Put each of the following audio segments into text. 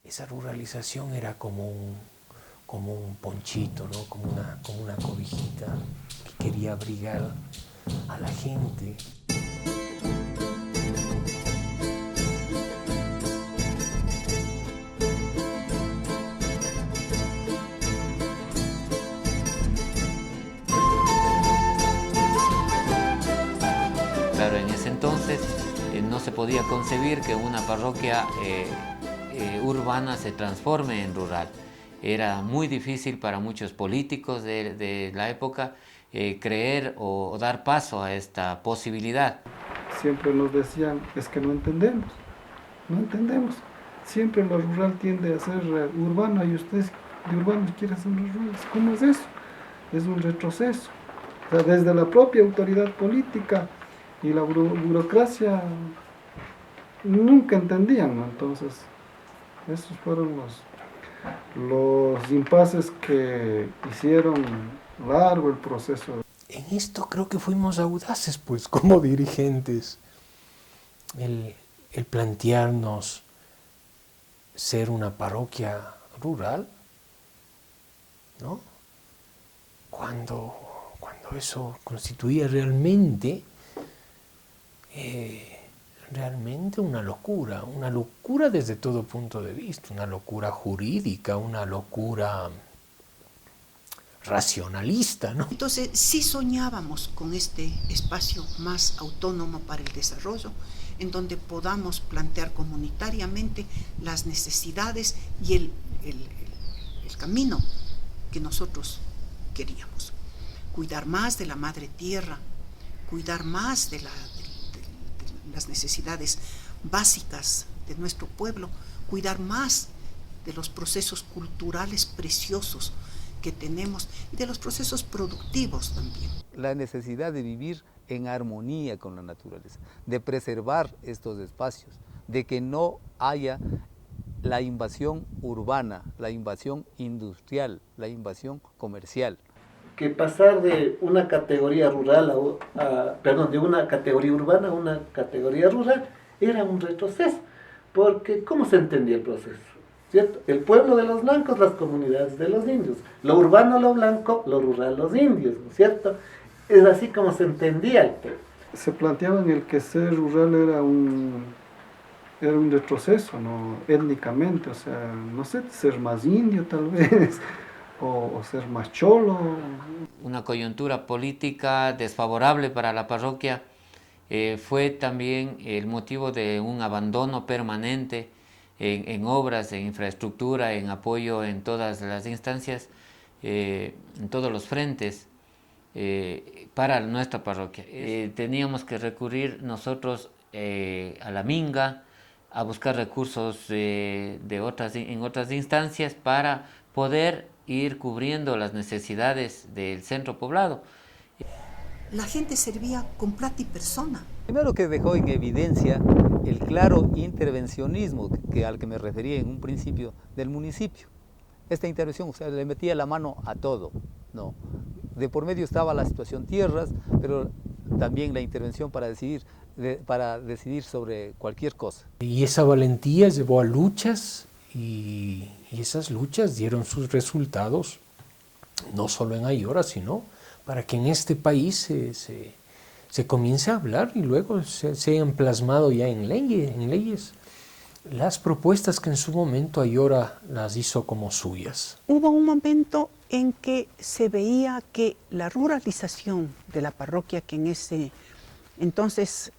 esa ruralización era como un ponchito, ¿no? Como una cobijita que quería abrigar a la gente. Claro, en ese entonces no se podía concebir que una parroquia urbana se transforme en rural. Era muy difícil para muchos políticos de la época creer o dar paso a esta posibilidad. Siempre nos decían, es que no entendemos, no entendemos. Siempre lo rural tiende a ser urbano y ustedes de urbanos quieren ser rurales. ¿Cómo es eso? Es un retroceso. O sea, desde la propia autoridad política y la burocracia nunca entendían, ¿no? Entonces, esos fueron los impases que hicieron largo el proceso. En esto creo que fuimos audaces, pues, como dirigentes. El plantearnos ser una parroquia rural, ¿no? Cuando eso constituía realmente una locura desde todo punto de vista, una locura jurídica, una locura racionalista, ¿no? Entonces sí soñábamos con este espacio más autónomo para el desarrollo, en donde podamos plantear comunitariamente las necesidades y el camino que nosotros queríamos. Cuidar más de la madre tierra, cuidar más de las necesidades básicas de nuestro pueblo, cuidar más de los procesos culturales preciosos que tenemos y de los procesos productivos también. La necesidad de vivir en armonía con la naturaleza, de preservar estos espacios, de que no haya la invasión urbana, la invasión industrial, la invasión comercial. Que pasar de una categoría rural de una categoría urbana a una categoría rural era un retroceso, porque ¿cómo se entendía el proceso? ¿Cierto? El pueblo de los blancos, las comunidades de los indios, lo urbano lo blanco, lo rural los indios, ¿no es cierto? Es así como se entendía el pueblo. Se planteaban el que ser rural era un retroceso, ¿no? Étnicamente, o sea, no sé, ser más indio tal vez, o ser más cholo. Una coyuntura política desfavorable para la parroquia fue también el motivo de un abandono permanente en obras, en infraestructura, en apoyo en todas las instancias, en todos los frentes para nuestra parroquia. Teníamos que recurrir nosotros a la minga, a buscar recursos en otras instancias para poder ir cubriendo las necesidades del centro poblado. La gente servía con plata y persona. Primero que dejó en evidencia el claro intervencionismo al que me refería en un principio del municipio. Esta intervención, o sea, le metía la mano a todo, ¿no? De por medio estaba la situación tierras, pero también la intervención para decidir sobre cualquier cosa. Y esa valentía llevó a luchas y esas luchas dieron sus resultados, no solo en Ayora, sino para que en este país se comience a hablar y luego se hayan plasmado ya en leyes las propuestas que en su momento Ayora las hizo como suyas. Hubo un momento en que se veía que la ruralización de la parroquia, que en ese entonces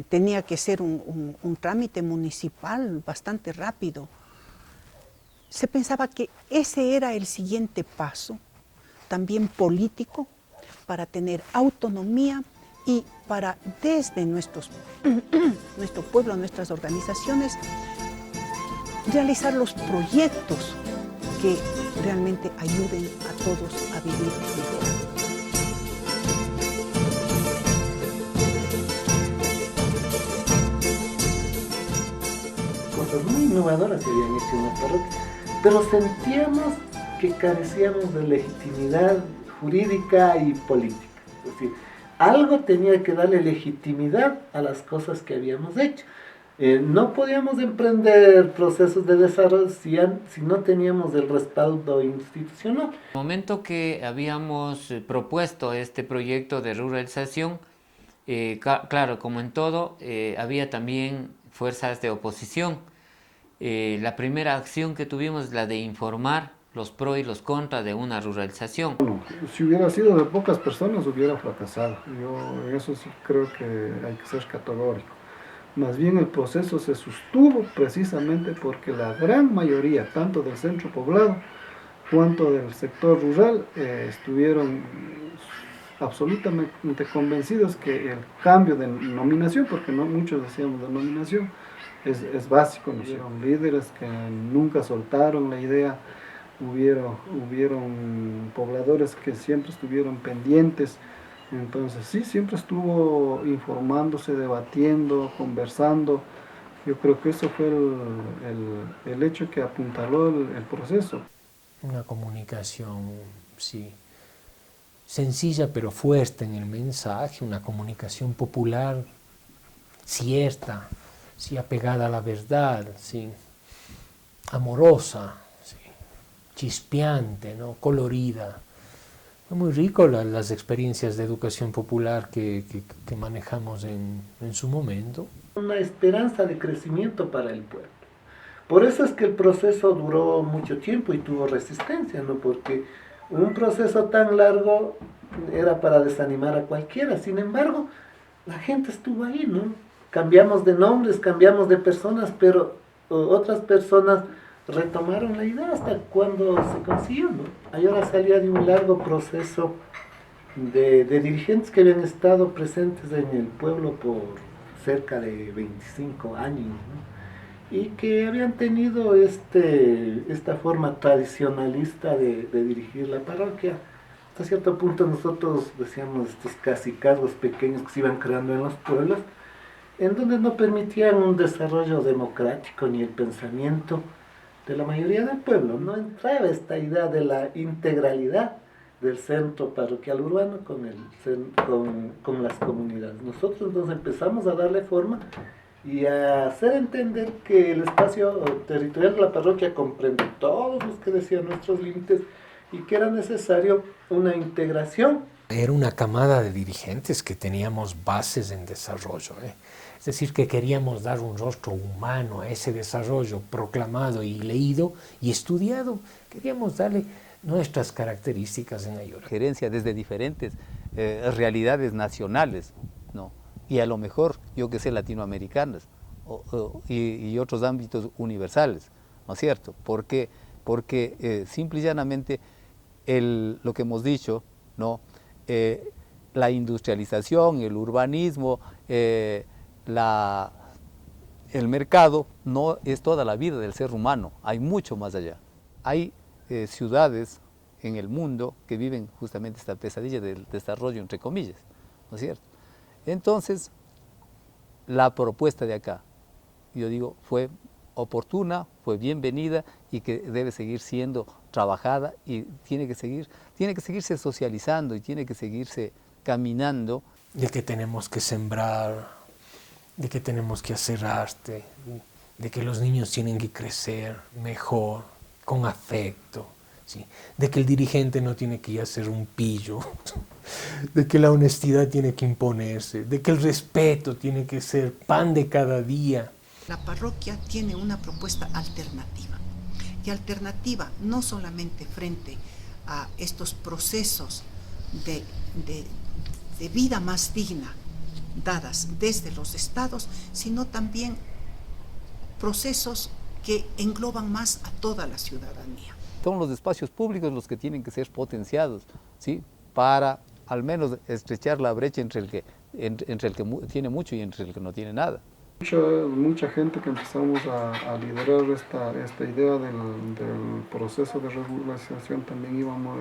tenía que ser un trámite municipal bastante rápido, se pensaba que ese era el siguiente paso, también político, para tener autonomía y para desde nuestro pueblo, nuestras organizaciones, realizar los proyectos que realmente ayuden a todos a vivir mejor. Cosas muy innovadoras se habían hecho en la parroquia, pero sentíamos que carecíamos de legitimidad jurídica y política. Es decir, algo tenía que darle legitimidad a las cosas que habíamos hecho. No podíamos emprender procesos de desarrollo si no teníamos el respaldo institucional. En el momento que habíamos propuesto este proyecto de ruralización, claro, como en todo, había también fuerzas de oposición. La primera acción que tuvimos es la de informar los pros y los contras de una ruralización. Bueno, si hubiera sido de pocas personas hubiera fracasado. Yo en eso sí creo que hay que ser categórico. Más bien el proceso se sostuvo precisamente porque la gran mayoría, tanto del centro poblado cuanto del sector rural, estuvieron absolutamente convencidos que el cambio de nominación, porque no muchos decíamos de nominación, es básico, nos hicieron líderes que nunca soltaron la idea, hubieron pobladores que siempre estuvieron pendientes. Entonces sí, siempre estuvo informándose, debatiendo, conversando. Yo creo que eso fue el hecho que apuntaló el proceso. Una comunicación, sí, sencilla pero fuerte en el mensaje, una comunicación popular, cierta, sí, apegada a la verdad, sí, amorosa, sí, chispeante, ¿no? Colorida. Muy rico las experiencias de educación popular que manejamos en su momento. Una esperanza de crecimiento para el pueblo. Por eso es que el proceso duró mucho tiempo y tuvo resistencia, ¿no? Porque un proceso tan largo era para desanimar a cualquiera. Sin embargo, la gente estuvo ahí, ¿no? Cambiamos de nombres, cambiamos de personas, pero otras personas retomaron la idea hasta cuando se consiguió, ¿no? Ahora salía de un largo proceso de dirigentes que habían estado presentes en el pueblo por cerca de 25 años, ¿no? Y que habían tenido esta forma tradicionalista de dirigir la parroquia. Hasta cierto punto nosotros decíamos estos cacicazgos pequeños que se iban creando en los pueblos, en donde no permitían un desarrollo democrático ni el pensamiento de la mayoría del pueblo. No entraba esta idea de la integralidad del centro parroquial urbano con las comunidades. Nosotros entonces empezamos a darle forma y a hacer entender que el espacio territorial de la parroquia comprende todos los que decían nuestros límites y que era necesario una integración. Era una camada de dirigentes que teníamos bases en desarrollo, ¿eh? Es decir, que queríamos dar un rostro humano a ese desarrollo proclamado y leído y estudiado. Queríamos darle nuestras características en Ayora. Gerencia desde diferentes realidades nacionales, ¿no? Y a lo mejor, yo que sé, latinoamericanas y otros ámbitos universales, ¿no es cierto? Porque simple y llanamente lo que hemos dicho, ¿no? La industrialización, el urbanismo, el mercado no es toda la vida del ser humano, hay mucho más allá. Hay ciudades en el mundo que viven justamente esta pesadilla del desarrollo, entre comillas, ¿no es cierto? Entonces, la propuesta de acá, yo digo, fue oportuna, fue bienvenida y que debe seguir siendo trabajada y tiene que seguirse socializando y tiene que seguirse caminando. De que tenemos que sembrar, de que tenemos que hacer arte, de que los niños tienen que crecer mejor, con afecto, ¿sí? De que el dirigente no tiene que ir a ser un pillo, de que la honestidad tiene que imponerse, de que el respeto tiene que ser pan de cada día. La parroquia tiene una propuesta alternativa, y alternativa no solamente frente a estos procesos de vida más digna dadas desde los estados, sino también procesos que engloban más a toda la ciudadanía. Son los espacios públicos los que tienen que ser potenciados, ¿sí? Para al menos estrechar la brecha entre el que tiene mucho y entre el que no tiene nada. Mucha gente que empezamos a liderar esta idea del proceso de regularización también íbamos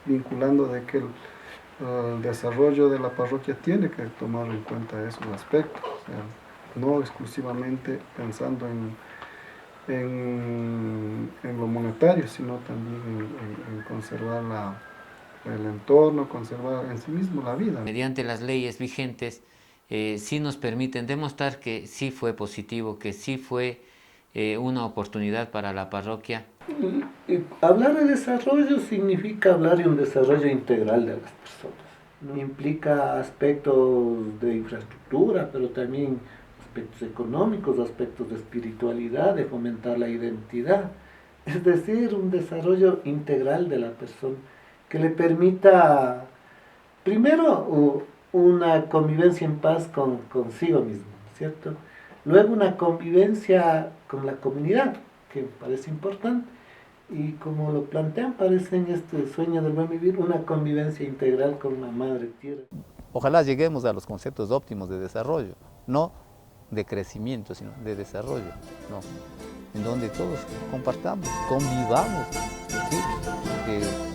vinculando de que el desarrollo de la parroquia tiene que tomar en cuenta esos aspectos, o sea, no exclusivamente pensando en lo monetario, sino también en conservar el entorno, conservar en sí mismo la vida. Mediante las leyes vigentes sí nos permiten demostrar que sí fue positivo, que sí fue una oportunidad para la parroquia. Hablar de desarrollo significa hablar de un desarrollo integral de las personas, ¿no? Implica aspectos de infraestructura, pero también aspectos económicos, aspectos de espiritualidad, de fomentar la identidad. Es decir, un desarrollo integral de la persona que le permita, primero, una convivencia en paz consigo mismo, ¿cierto? Luego una convivencia con la comunidad, que parece importante, y como lo plantean, parece en este sueño del buen vivir, una convivencia integral con la madre tierra. Ojalá lleguemos a los conceptos óptimos de desarrollo, no de crecimiento, sino de desarrollo, ¿no? En donde todos compartamos, convivamos, ¿sí?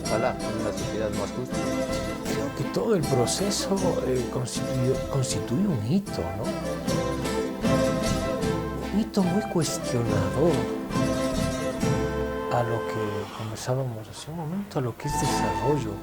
Ojalá en una sociedad más justa. Creo que todo el proceso constituye un hito, ¿no? Un hito muy cuestionador a lo que conversábamos hace un momento, a lo que es desarrollo.